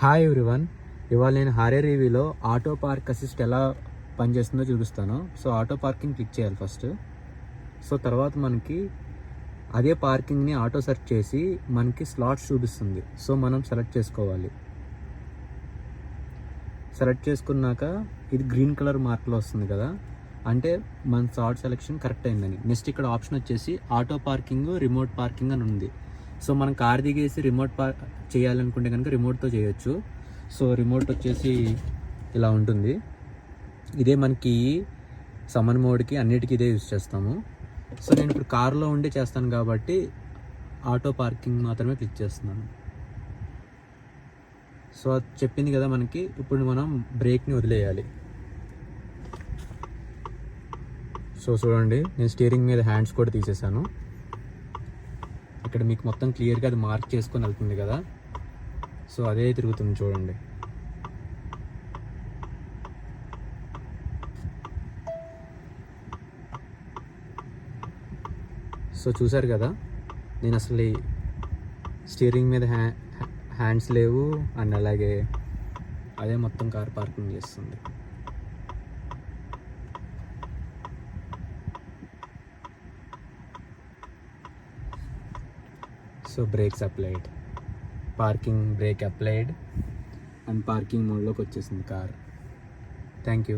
Hi everyone, ఇవాళ నేను హారే రివ్యూలో ఆటో పార్క్ అసిస్ట్ ఎలా పనిచేస్తుందో చూపిస్తాను. సో ఆటో పార్కింగ్ క్లిక్ చేయాలి ఫస్ట్. సో తర్వాత మనకి అదే పార్కింగ్ని ఆటో సెర్చ్ చేసి మనకి స్లాట్స్ చూపిస్తుంది. సో మనం సెలెక్ట్ చేసుకోవాలి. సెలెక్ట్ చేసుకున్నాక ఇది గ్రీన్ కలర్ మార్క్లో వస్తుంది కదా, అంటే మన స్లాట్ సెలెక్షన్ కరెక్ట్ అయిందని. నెక్స్ట్ ఇక్కడ ఆప్షన్ వచ్చేసి ఆటో పార్కింగ్, రిమోట్ పార్కింగ్ అని ఉంది. సో మనం కార్ దిగేసి రిమోట్ చేయాలనుకుంటే కనుక రిమోట్తో చేయొచ్చు. సో రిమోట్ వచ్చేసి ఇలా ఉంటుంది. ఇదే మనకి సమన్ మోడ్కి అన్నిటికీ ఇదే యూజ్ చేస్తాము. సో నేను ఇప్పుడు కార్లో ఉండి చేస్తాను కాబట్టి ఆటో పార్కింగ్ మాత్రమే క్లిక్ చేస్తున్నాను. సో అది చెప్పింది కదా మనకి. ఇప్పుడు మనం బ్రేక్ని వదిలేయాలి. సో చూడండి, నేను స్టీరింగ్ మీద హ్యాండ్స్ కూడా తీసేసాను. ఇక్కడ మీకు మొత్తం క్లియర్గా అది మార్క్ చేసుకొని వెళ్తుంది కదా. సో అదే తిరుగుతుంది చూడండి. సో చూసారు కదా, నేను అసలు స్టీరింగ్ మీద హ్యాండ్స్ లేవు, అండ్ అలాగే అదే మొత్తం కార్ పార్కింగ్ చేస్తుంది. So brakes applied, parking brake applied, and parking మోడ్లోకి వచ్చేసింది కార్. Thank you.